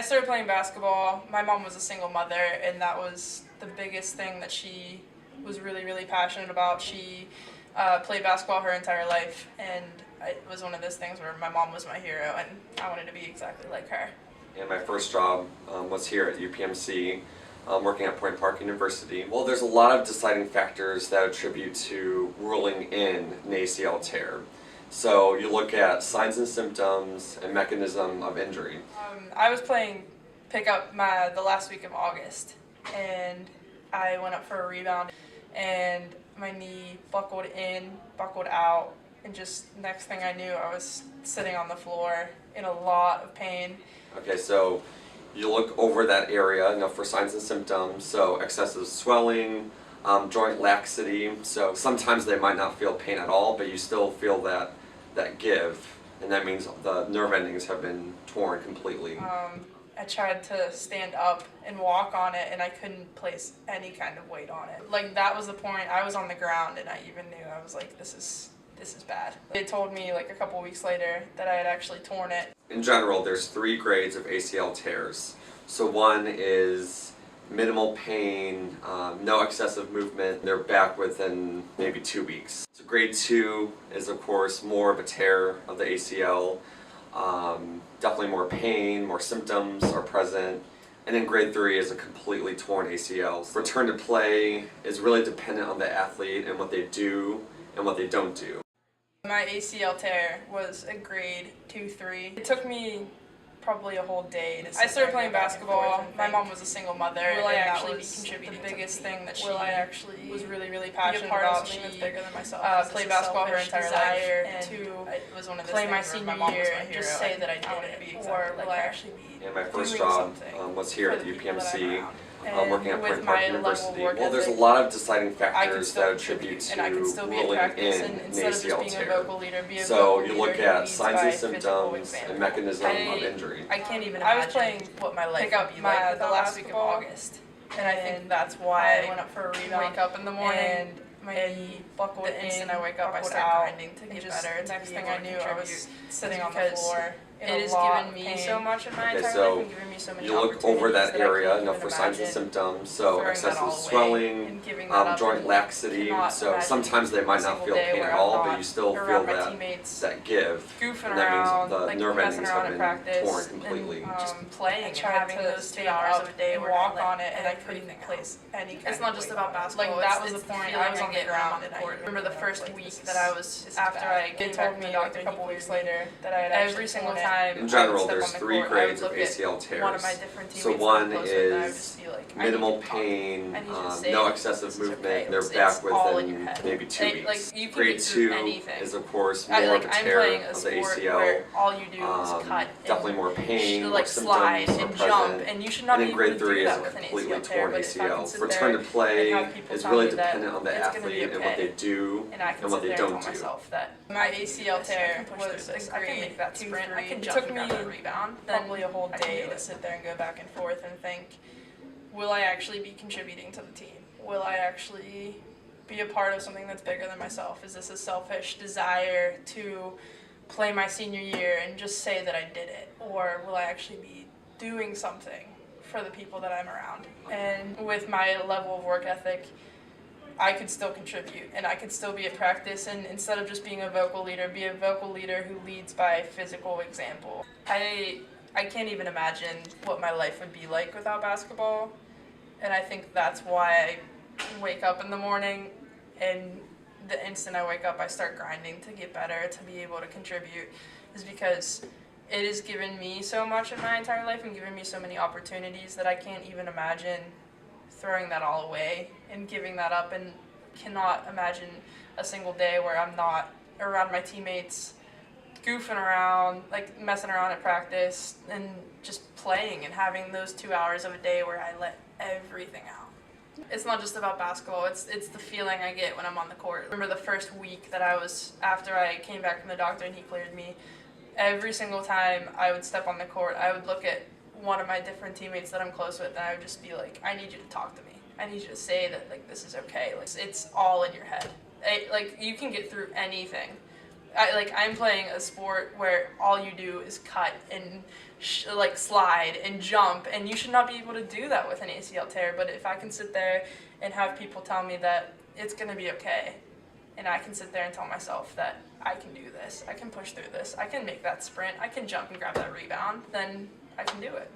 I started playing basketball. My mom was a single mother, and that was the biggest thing that she was really, really passionate about. She played basketball her entire life, and it was one of those things where my mom was my hero, and I wanted to be exactly like her. And my first job was here at UPMC, working at Point Park University. Well, there's a lot of deciding factors that attribute to ruling in an ACL tear. So you look at signs and symptoms and mechanism of injury. I was playing pickup the last week of August, and I went up for a rebound, and my knee buckled in, buckled out, and just next thing I knew, I was sitting on the floor in a lot of pain. Okay, so you look over that area, for signs and symptoms. So excessive swelling, joint laxity. So sometimes they might not feel pain at all, but you still feel that give, and that means the nerve endings have been torn completely. I tried to stand up and walk on it, and I couldn't place any kind of weight on it. Like, that was the point. I was on the ground, and I even knew, I was like, this is bad. They told me like a couple weeks later that I had actually torn it. In general, there's 3 grades of ACL tears. So one is minimal pain, no excessive movement. They're back within maybe 2 weeks. So grade 2 is, of course, more of a tear of the ACL. Definitely more pain, more symptoms are present. And then grade 3 is a completely torn ACL. Return to play is really dependent on the athlete and what they do and what they don't do. My ACL tear was a grade 2-3. It took me probably a whole day to I started playing basketball. My mom was a single mother, and that was the biggest thing that she was really, really passionate about. She played basketball her entire life, and it was one of those play my senior year and just say that I did it, or will I actually be And my first job was here at the UPMC. Working at Point Park University. Well, there's a lot of deciding factors that attribute to ruling in an ACL tear. So you look at signs and symptoms and mechanism of injury. I can't even imagine. I was playing what my life would be like the last week of August, and I think that's why I went up for a rebound. Wake up in the morning, and my knee buckled in. The instant I wake up, I start grinding to get better. Next thing I knew, I was sitting on the floor. It has given me so much in my entire life, and given me so many you look over that area, for signs and symptoms. So excessive swelling, joint laxity. So sometimes they might not feel pain at all, but you still feel that give, and that means the nerve endings have been torn completely. Just playing and having those 2 hours of a day where walk on it, and I couldn't place any kind of It's not just about basketball. Like, that was the point. I was on the ground, and I remember the first week that I was after I came back from the doctor a couple weeks later that I had every single time. In general, there's 3 grades of ACL tears. So one is minimal pain, no excessive movement. They're back within maybe 2 weeks. Grade 2 is, of course, more of a tear of the ACL. All you do is cut. Definitely more pain, more like slide symptoms and are jump, present. and you should not And then grade 3 is a with an completely ACL torn tear, ACL. Return to play is really dependent on the it's gonna be athlete and what okay. they do And I can and what sit they there and don't tell do. myself that my ACL tear was a I can make that sprint. I can It jump took and me grab that rebound. probably a whole I can day do to it. sit there and go back and forth and think, will I actually be contributing to the team? Will I actually be a part of something that's bigger than myself? Is this a selfish desire to play my senior year and just say that I did it? Or will I actually be doing something for the people that I'm around? And with my level of work ethic, I could still contribute, and I could still be at practice, and instead of just being a vocal leader, be a vocal leader who leads by physical example. I can't even imagine what my life would be like without basketball, and I think that's why I wake up in the morning, and the instant I wake up, I start grinding to get better, to be able to contribute, is because it has given me so much in my entire life and given me so many opportunities that I can't even imagine throwing that all away and giving that up, and cannot imagine a single day where I'm not around my teammates, goofing around, like messing around at practice, and just playing and having those 2 hours of a day where I let everything out. It's not just about basketball, it's the feeling I get when I'm on the court. I remember the first week that after I came back from the doctor and he cleared me, every single time I would step on the court, I would look at one of my different teammates that I'm close with, and I would just be like, I need you to talk to me. I need you to say that, like, this is okay. Like, it's all in your head. Like, you can get through anything, I'm playing a sport where all you do is cut and slide and jump, and you should not be able to do that with an ACL tear. But if I can sit there and have people tell me that it's gonna be okay, and I can sit there and tell myself that I can do this, I can push through this, I can make that sprint, I can jump and grab that rebound, then I can do it.